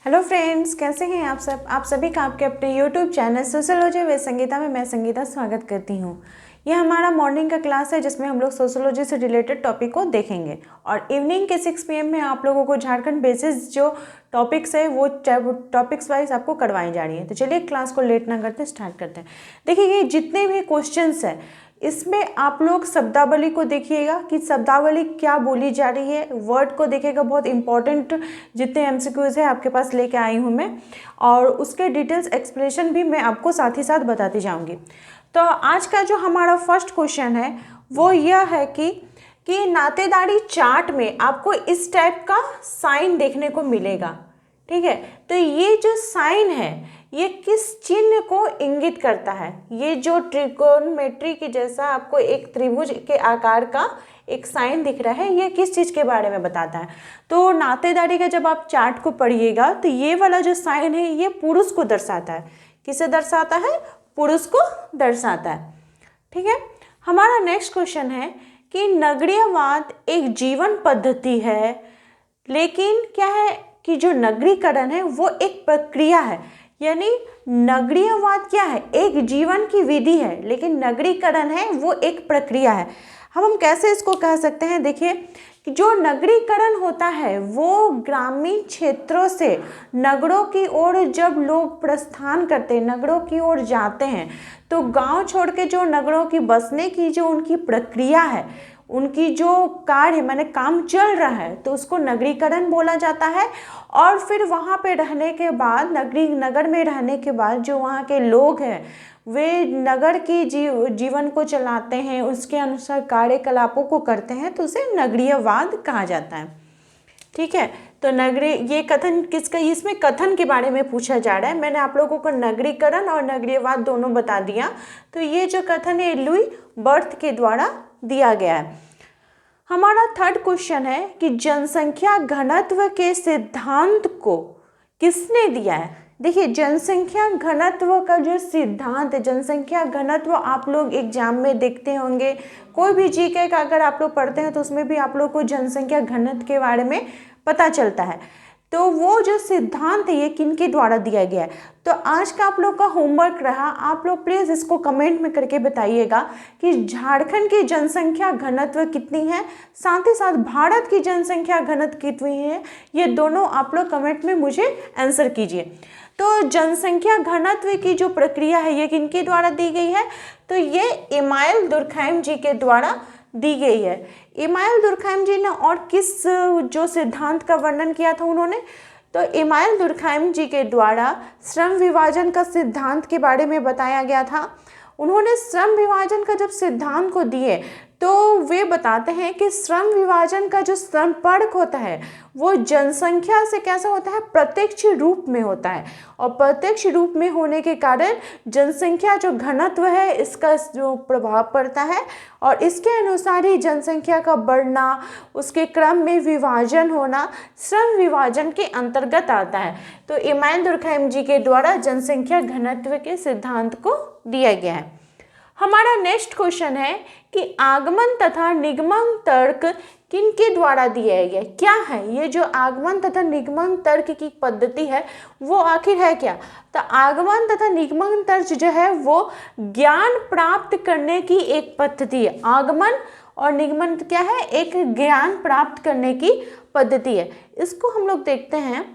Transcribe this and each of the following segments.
Hello friends, कैसे हैं आप सब। आप सभी का आपके अपने YouTube channel sociology with Sangeeta में मैं संगीता स्वागत करती हूँ। यह हमारा मॉर्निंग का क्लास है जिसमें हम लोग सोशियोलॉजी से रिलेटेड टॉपिक को देखेंगे और इवनिंग के 6 PM में आप लोगों को झारखंड बेसिस जो टॉपिक्स है वो टॉपिक्स वाइज आपको करवाई जा रही है। तो चलिए क्लास को लेट ना करते स्टार्ट करते हैं। देखिए, ये जितने भी क्वेश्चंस हैं इसमें आप लोग शब्दावली को देखिएगा कि शब्दावली क्या बोली जा रही है, वर्ड को देखिएगा। बहुत इंपॉर्टेंट जितने एमसीक्यूज है आपके पास लेके आई हूँ मैं, और उसके डिटेल्स एक्सप्लेनेशन भी मैं आपको साथ ही साथ बताती जाऊँगी। तो आज का जो हमारा फर्स्ट क्वेश्चन है वो यह है कि नातेदारी चार्ट में आपको इस टाइप का साइन देखने को मिलेगा। ठीक है, तो ये जो साइन है ये किस चिन्ह को इंगित करता है। ये जो त्रिकोणमिति के जैसा आपको एक त्रिभुज के आकार का एक साइन दिख रहा है, ये किस चीज़ के बारे में बताता है। तो नातेदारी का जब आप चार्ट को पढ़िएगा तो ये वाला जो साइन है ये पुरुष को दर्शाता है। किसे दर्शाता है? पुरुष को दर्शाता है। ठीक है, हमारा नेक्स्ट क्वेश्चन है कि नगरीयवाद एक जीवन पद्धति है, लेकिन क्या है कि जो नगरीकरण है वो एक प्रक्रिया है। यानी नगरीयवाद क्या है? एक जीवन की विधि है, लेकिन नगरीकरण है वो एक प्रक्रिया है। हम कैसे इसको कह सकते हैं? देखिए कि जो नगरीकरण होता है वो ग्रामीण क्षेत्रों से नगरों की ओर जब लोग प्रस्थान करते हैं, नगरों की ओर जाते हैं, तो गांव छोड़ के जो नगरों की बसने की जो उनकी प्रक्रिया है, उनकी जो कार्य माने काम चल रहा है, तो उसको नगरीकरण बोला जाता है। और फिर वहाँ पे रहने के बाद नगर में रहने के बाद जो वहाँ के लोग हैं वे नगर की जीवन को चलाते हैं, उसके अनुसार कार्यकलापों को करते हैं, तो उसे नगरीयवाद कहा जाता है। ठीक है, तो ये कथन किसका? इसमें कथन के बारे में पूछा जा रहा है। मैंने आप लोगों को नगरीकरण और नगरीयवाद दोनों बता दिया। तो ये जो कथन है लुई बर्थ के द्वारा दिया गया है। हमारा थर्ड क्वेश्चन है कि जनसंख्या घनत्व के सिद्धांत को किसने दिया है। देखिए, जनसंख्या घनत्व का जो सिद्धांत है, जनसंख्या घनत्व आप लोग एग्जाम में देखते होंगे, कोई भी जीके का अगर आप लोग पढ़ते हैं तो उसमें भी आप लोग को जनसंख्या घनत्व के बारे में पता चलता है। तो वो जो सिद्धांत है ये किनके द्वारा दिया गया है। तो आज का आप लोग का होमवर्क रहा, आप लोग प्लीज़ इसको कमेंट में करके बताइएगा कि झारखंड की जनसंख्या घनत्व कितनी है, साथ ही साथ भारत की जनसंख्या घनत्व कितनी है। ये दोनों आप लोग कमेंट में मुझे आंसर कीजिए। तो जनसंख्या घनत्व की जो प्रक्रिया है ये किनके द्वारा दी गई है? तो ये इमानुएल दुर्खैम जी के द्वारा दी गई है। इमानुएल दुर्खैम जी ने और किस जो सिद्धांत का वर्णन किया था उन्होंने? तो इमानुएल दुर्खैम जी के द्वारा श्रम विभाजन का सिद्धांत के बारे में बताया गया था। उन्होंने श्रम विभाजन का जब सिद्धांत को दिए तो वे बताते हैं कि श्रम विभाजन का जो संपर्क होता है वो जनसंख्या से कैसा होता है? प्रत्यक्ष रूप में होता है, और प्रत्यक्ष रूप में होने के कारण जनसंख्या जो घनत्व है इसका जो प्रभाव पड़ता है, और इसके अनुसार ही जनसंख्या का बढ़ना, उसके क्रम में विभाजन होना श्रम विभाजन के अंतर्गत आता है। तो इमानुएल दुर्खैम जी के द्वारा जनसंख्या घनत्व के सिद्धांत को दिया गया है। हमारा नेक्स्ट क्वेश्चन है कि आगमन तथा निगमन तर्क किनके द्वारा दिया गया? क्या है ये जो आगमन तथा निगमन तर्क की पद्धति है वो आखिर है क्या? तो आगमन तथा निगमन तर्क जो है वो ज्ञान प्राप्त करने की एक पद्धति है। आगमन और निगमन क्या है? एक ज्ञान प्राप्त करने की पद्धति है। इसको हम लोग देखते हैं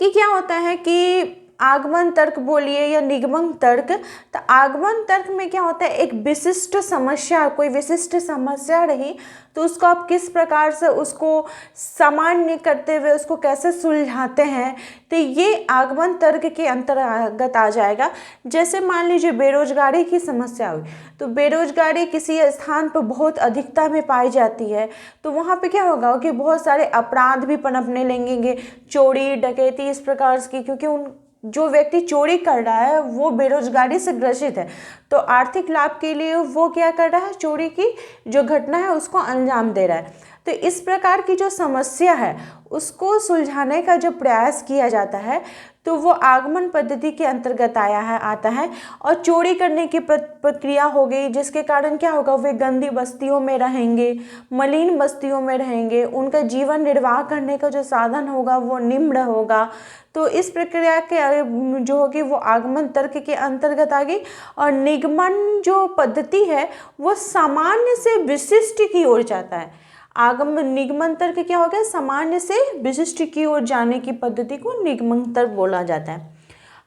कि क्या होता है कि आगमन तर्क बोलिए या निगमन तर्क। तो आगमन तर्क में क्या होता है? एक विशिष्ट समस्या, कोई विशिष्ट समस्या रही तो उसको आप किस प्रकार से उसको सामान्य करते हुए उसको कैसे सुलझाते हैं, तो ये आगमन तर्क के अंतर्गत आ जाएगा। जैसे मान लीजिए बेरोजगारी की समस्या हुई, तो बेरोजगारी किसी स्थान पर बहुत अधिकता में पाई जाती है, तो वहाँ पे क्या होगा कि बहुत सारे अपराध भी पनपने लगेंगे, चोरी डकैती इस प्रकार की, क्योंकि जो व्यक्ति चोरी कर रहा है वो बेरोजगारी से ग्रसित है, तो आर्थिक लाभ के लिए वो क्या कर रहा है? चोरी की जो घटना है उसको अंजाम दे रहा है। तो इस प्रकार की जो समस्या है उसको सुलझाने का जो प्रयास किया जाता है तो वो आगमन पद्धति के अंतर्गत आता है। और चोरी करने की प्रक्रिया हो गई, जिसके कारण क्या होगा, वे गंदी बस्तियों में रहेंगे, मलिन बस्तियों में रहेंगे, उनका जीवन निर्वाह करने का जो साधन होगा वो निम्न होगा। तो इस प्रक्रिया के जो होगी वो आगमन तर्क के अंतर्गत आ गई। और निगमन जो पद्धति है वो सामान्य से विशिष्ट की ओर जाता है। आगमन निगमन तर्क क्या हो गया, सामान्य से विशिष्ट की ओर जाने की पद्धति को निगमन तर्क बोला जाता है।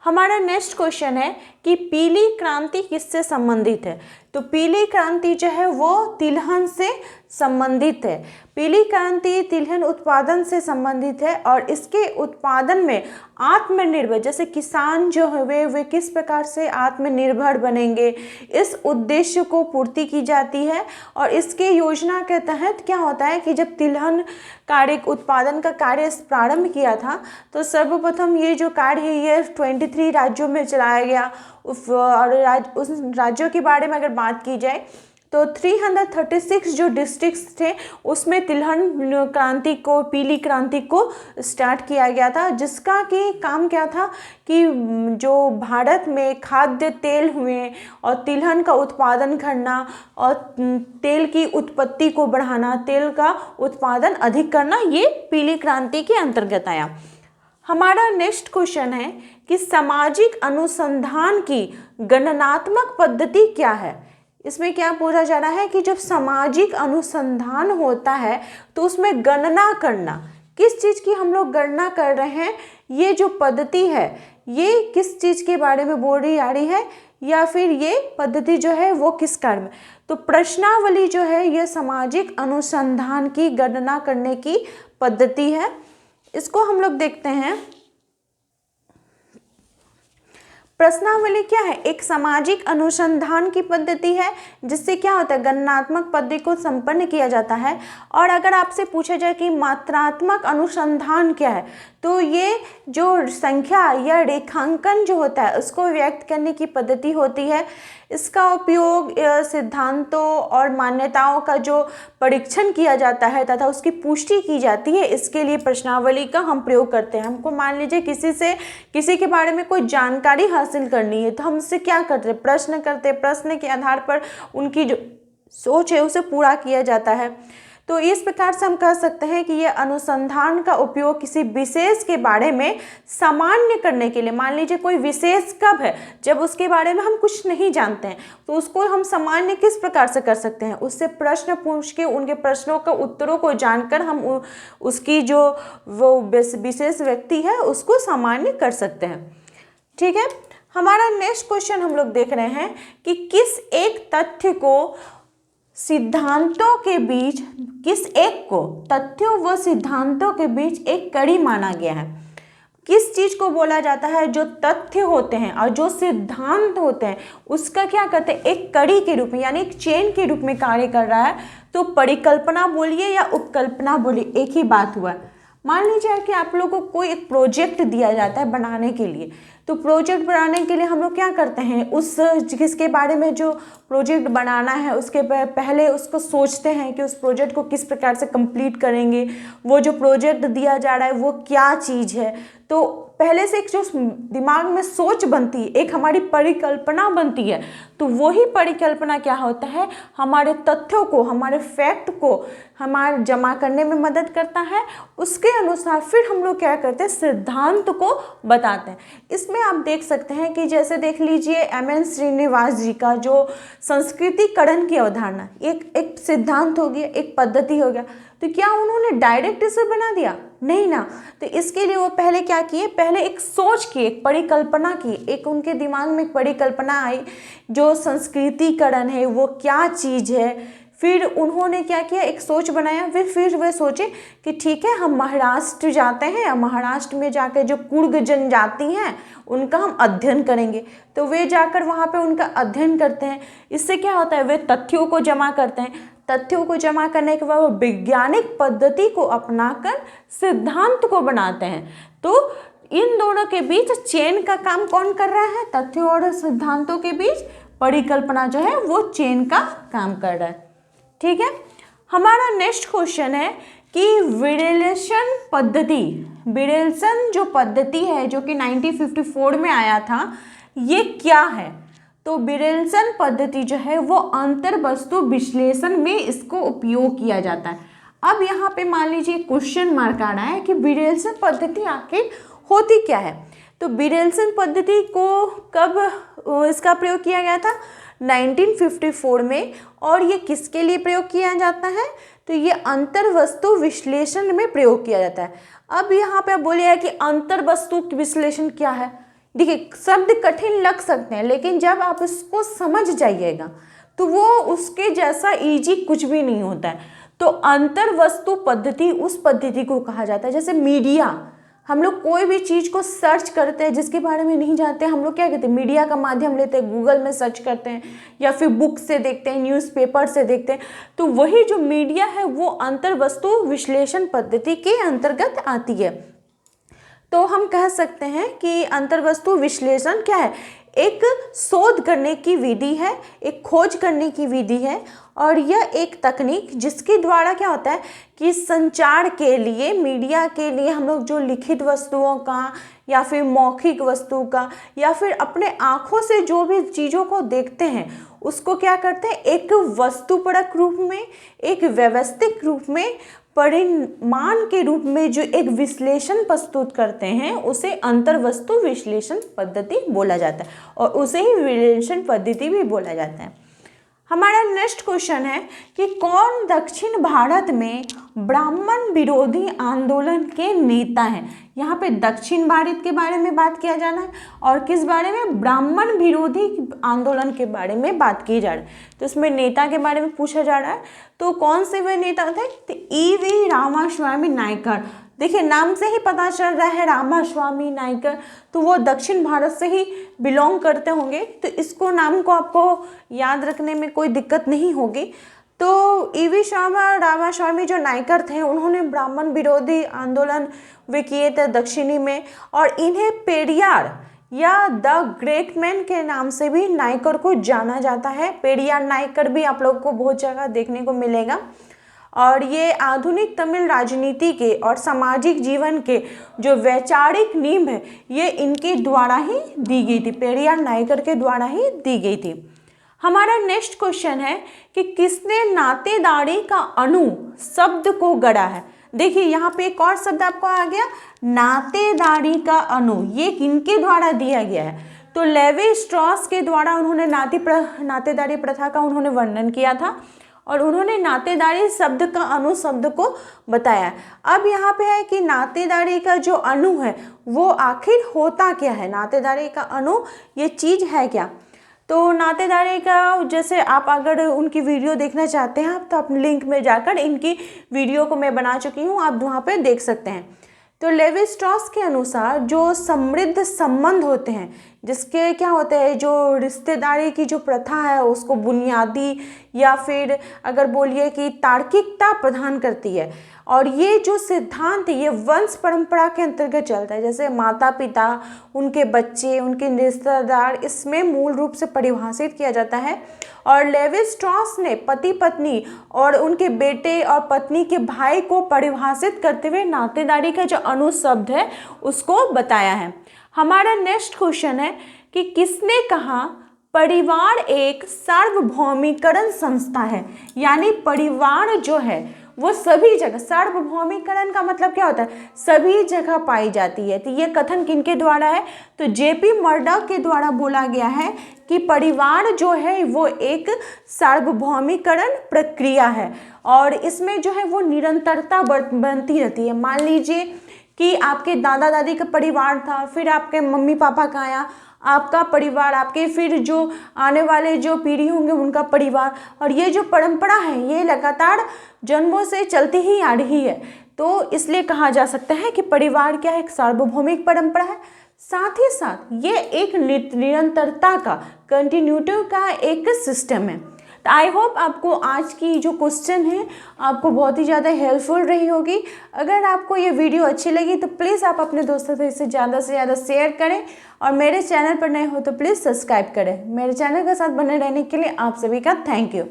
हमारा नेक्स्ट क्वेश्चन है कि पीली क्रांति किससे संबंधित है। तो पीली क्रांति जो है वो तिलहन से संबंधित है। पीली क्रांति तिलहन उत्पादन से संबंधित है और इसके उत्पादन में आत्मनिर्भर, जैसे किसान जो है वे किस प्रकार से आत्मनिर्भर बनेंगे, इस उद्देश्य को पूर्ति की जाती है। और इसके योजना के तहत क्या होता है कि जब तिलहन कार्य उत्पादन का कार्य प्रारंभ किया था तो सर्वप्रथम ये जो कार्य है ये 23 राज्यों में चलाया गया। और उस राज्यों के बारे में अगर बात की जाए तो 336 जो डिस्ट्रिक्ट्स थे उसमें तिलहन क्रांति को, पीली क्रांति को स्टार्ट किया गया था, जिसका कि काम क्या था कि जो भारत में खाद्य तेल हुए और तिलहन का उत्पादन करना और तेल की उत्पत्ति को बढ़ाना, तेल का उत्पादन अधिक करना, ये पीली क्रांति के अंतर्गत आया। हमारा नेक्स्ट क्वेश्चन है कि सामाजिक अनुसंधान की गणनात्मक पद्धति क्या है। इसमें क्या पूछा जा रहा है कि जब सामाजिक अनुसंधान होता है तो उसमें गणना करना, किस चीज़ की हम लोग गणना कर रहे हैं, ये जो पद्धति है ये किस चीज़ के बारे में बोली जा रही है, या फिर ये पद्धति जो है वो किस कार्य में। तो प्रश्नावली जो है ये सामाजिक अनुसंधान की गणना करने की पद्धति है। इसको हम लोग देखते हैं। प्रश्नावली क्या है, एक सामाजिक अनुसंधान की पद्धति है जिससे क्या होता है, गणनात्मक पद्धति को संपन्न किया जाता है। और अगर आपसे पूछा जाए कि मात्रात्मक अनुसंधान क्या है, तो ये जो संख्या या रेखांकन जो होता है उसको व्यक्त करने की पद्धति होती है। इसका उपयोग सिद्धांतों और मान्यताओं का जो परीक्षण किया जाता है तथा उसकी पुष्टि की जाती है, इसके लिए प्रश्नावली का हम प्रयोग करते हैं। हमको मान लीजिए किसी के बारे में कोई जानकारी हासिल करनी है तो हम उससे क्या करते हैं, प्रश्न करते हैं। प्रश्न के आधार पर उनकी जो सोच है उसे पूरा किया जाता है। तो इस प्रकार से हम कह सकते हैं कि यह अनुसंधान का उपयोग किसी विशेष के बारे में सामान्य करने के लिए, मान लीजिए कोई विशेष कब है जब उसके बारे में हम कुछ नहीं जानते हैं तो उसको हम सामान्य किस प्रकार से कर सकते हैं, उससे प्रश्न पूछ के उनके प्रश्नों के उत्तरों को जानकर हम उसकी जो वो विशेष व्यक्ति है उसको सामान्य कर सकते हैं। ठीक है, हमारा नेक्स्ट क्वेश्चन हम लोग देख रहे हैं कि किस एक तथ्य को सिद्धांतों के बीच, किस एक को तथ्यों व सिद्धांतों के बीच एक कड़ी माना गया है। किस चीज को बोला जाता है, जो तथ्य होते हैं और जो सिद्धांत होते हैं उसका क्या करते हैं, एक कड़ी के रूप में यानी एक चेन के रूप में कार्य कर रहा है। तो परिकल्पना बोलिए या उपकल्पना बोलिए, एक ही बात हुआ। मान लीजिए कि आप लोगों को कोई एक प्रोजेक्ट दिया जाता है बनाने के लिए, तो प्रोजेक्ट बनाने के लिए हम लोग क्या करते हैं, उस जिसके बारे में जो प्रोजेक्ट बनाना है उसके पहले उसको सोचते हैं कि उस प्रोजेक्ट को किस प्रकार से कंप्लीट करेंगे, वो जो प्रोजेक्ट दिया जा रहा है वो क्या चीज़ है। तो पहले से एक जो दिमाग में सोच बनती है, एक हमारी परिकल्पना बनती है, तो वही परिकल्पना क्या होता है, हमारे तथ्यों को, हमारे फैक्ट को हमारे जमा करने में मदद करता है। उसके अनुसार फिर हम लोग क्या करते हैं, सिद्धांत को बताते हैं। इसमें आप देख सकते हैं कि जैसे देख लीजिए एम.एन. श्रीनिवास जी का जो संस्कृतिकरण की अवधारणा, एक सिद्धांत हो गया, एक पद्धति हो गया। तो क्या उन्होंने डायरेक्ट इसे बना दिया? नहीं ना। तो इसके लिए वो पहले क्या किए, पहले एक सोच की, एक परिकल्पना की, एक उनके दिमाग में एक परिकल्पना आई जो संस्कृतिकरण है वो क्या चीज़ है। फिर उन्होंने क्या किया, एक सोच बनाया। फिर वे सोचे कि ठीक है हम महाराष्ट्र जाते हैं, महाराष्ट्र में जाकर जो कुर्ग जनजाति हैं उनका हम अध्ययन करेंगे। तो वे जाकर वहाँ पे उनका अध्ययन करते हैं। इससे क्या होता है, वे तथ्यों को जमा करते हैं। तथ्यों को जमा करने के बाद वो वैज्ञानिक पद्धति को अपनाकर सिद्धांत को बनाते हैं। तो इन दोनों के बीच चेन का काम कौन कर रहा है, तथ्यों और सिद्धांतों के बीच परिकल्पना जो है वो चेन का काम कर रहा है। ठीक है, हमारा नेक्स्ट क्वेश्चन है कि विरेलसन जो पद्धति है जो कि 1954 में आया था, ये क्या है? तो विरेलसन पद्धति जो है वो अंतर्वस्तु विश्लेषण में इसको उपयोग किया जाता है। अब यहाँ पे मान लीजिए क्वेश्चन मार्क आ रहा है कि विरेलसन पद्धति आखिर होती क्या है। तो विरेलसन पद्धति को कब इसका प्रयोग किया गया था? 1954 में। और ये किसके लिए प्रयोग किया जाता है? तो ये अंतर्वस्तु विश्लेषण में प्रयोग किया जाता है। अब यहाँ पे बोलिए कि अंतर्वस्तु विश्लेषण क्या है। देखिए, शब्द कठिन लग सकते हैं, लेकिन जब आप इसको समझ जाइएगा तो वो उसके जैसा इजी कुछ भी नहीं होता है। तो अंतर्वस्तु पद्धति उस पद्धति को कहा जाता है, जैसे मीडिया, हम लोग कोई भी चीज़ को सर्च करते हैं जिसके बारे में नहीं जानते, हम लोग क्या कहते हैं, मीडिया का माध्यम लेते हैं, गूगल में सर्च करते हैं या फिर बुक से देखते हैं, न्यूज़पेपर से देखते हैं। तो वही जो मीडिया है वो अंतर्वस्तु विश्लेषण पद्धति के अंतर्गत आती है। तो हम कह सकते हैं कि अंतर्वस्तु विश्लेषण क्या है? एक शोध करने की विधि है, एक खोज करने की विधि है, और यह एक तकनीक जिसके द्वारा क्या होता है कि संचार के लिए, मीडिया के लिए हम लोग जो लिखित वस्तुओं का या फिर मौखिक वस्तु का या फिर अपने आँखों से जो भी चीज़ों को देखते हैं उसको क्या करते हैं, एक वस्तुपरक रूप में, एक व्यवस्थित रूप में, परिमाण के रूप में जो एक विश्लेषण प्रस्तुत करते हैं उसे अंतर्वस्तु विश्लेषण पद्धति बोला जाता है, और उसे ही विश्लेषण पद्धति भी बोला जाता है। हमारा नेक्स्ट क्वेश्चन है कि कौन दक्षिण भारत में ब्राह्मण विरोधी आंदोलन के नेता हैं? यहाँ पे दक्षिण भारत के बारे में बात किया जाना है और किस बारे में? ब्राह्मण विरोधी आंदोलन के बारे में बात की जा रही है। तो इसमें नेता के बारे में पूछा जा रहा है। तो कौन से वे नेता थे? तो E.V. रामास्वामी नायकर। देखिए, नाम से ही पता चल रहा है रामास्वामी नायकर, तो वो दक्षिण भारत से ही बिलोंग करते होंगे। तो इसको नाम को आपको याद रखने में कोई दिक्कत नहीं होगी। तो E.V. रामास्वामी जो नायकर थे उन्होंने ब्राह्मण विरोधी आंदोलन वे किए थे दक्षिणी में, और इन्हें पेरियार या द ग्रेट मैन के नाम से भी नायकर को जाना जाता है। पेरियार नायकर भी आप लोगों को बहुत जगह देखने को मिलेगा। और ये आधुनिक तमिल राजनीति के और सामाजिक जीवन के जो वैचारिक नींव है ये इनके द्वारा ही दी गई थी, पेरियार नायकर के द्वारा ही दी गई थी। हमारा नेक्स्ट क्वेश्चन है कि किसने नातेदारी का अणु शब्द को गढ़ा है? देखिए, यहाँ पे एक और शब्द आपको आ गया, नातेदारी का अणु। ये किनके द्वारा दिया गया है? तो लेवी स्ट्रॉस के द्वारा उन्होंने नातेदारी प्रथा का उन्होंने वर्णन किया था, और उन्होंने नातेदारी शब्द का अणु शब्द को बताया। अब यहाँ पे है कि नातेदारी का जो अणु है वो आखिर होता क्या है? नातेदारी का अणु ये चीज़ है क्या? तो नातेदारी का, जैसे आप अगर उनकी वीडियो देखना चाहते हैं तो आप लिंक में जाकर इनकी वीडियो को मैं बना चुकी हूँ, आप वहाँ पे देख सकते हैं। तो लेवी स्ट्रॉस के अनुसार जो समृद्ध संबंध होते हैं, जिसके क्या होते हैं, जो रिश्तेदारी की जो प्रथा है उसको बुनियादी या फिर अगर बोलिए कि तार्किकता प्रदान करती है, और ये जो सिद्धांत ये वंश परंपरा के अंतर्गत चलता है, जैसे माता पिता, उनके बच्चे, उनके रिश्तेदार, इसमें मूल रूप से परिभाषित किया जाता है। और लेवी स्ट्रॉस ने पति पत्नी और उनके बेटे और पत्नी के भाई को परिभाषित करते हुए नातेदारी का जो अणु शब्द है उसको बताया है। हमारा नेक्स्ट क्वेश्चन है कि किसने कहा परिवार एक सार्वभौमिकरण संस्था है? यानी परिवार जो है वो सभी जगह, सार्वभौमिकरण का मतलब क्या होता है? सभी जगह पाई जाती है। तो ये कथन किनके द्वारा है? तो J.P. मर्डॉक के द्वारा बोला गया है कि परिवार जो है वो एक सार्वभौमिकरण प्रक्रिया है, और इसमें जो है वो निरंतरता बनती रहती है। मान लीजिए कि आपके दादा दादी का परिवार था, फिर आपके मम्मी पापा का आया, आपका परिवार, आपके फिर जो आने वाले जो पीढ़ी होंगे उनका परिवार, और ये जो परंपरा है ये लगातार जन्मों से चलती ही आ रही है। तो इसलिए कहा जा सकता है कि परिवार क्या है? एक सार्वभौमिक परंपरा है। साथ ही साथ ये एक निरंतरता का, कंटिन्यूटी का एक सिस्टम है। तो आई होप आपको आज की जो क्वेश्चन है आपको बहुत ही ज़्यादा हेल्पफुल रही होगी। अगर आपको ये वीडियो अच्छी लगी तो प्लीज़ आप अपने दोस्तों से इसे ज़्यादा से ज़्यादा शेयर करें, और मेरे चैनल पर नए हो तो प्लीज़ सब्सक्राइब करें। मेरे चैनल के साथ बने रहने के लिए आप सभी का थैंक यू।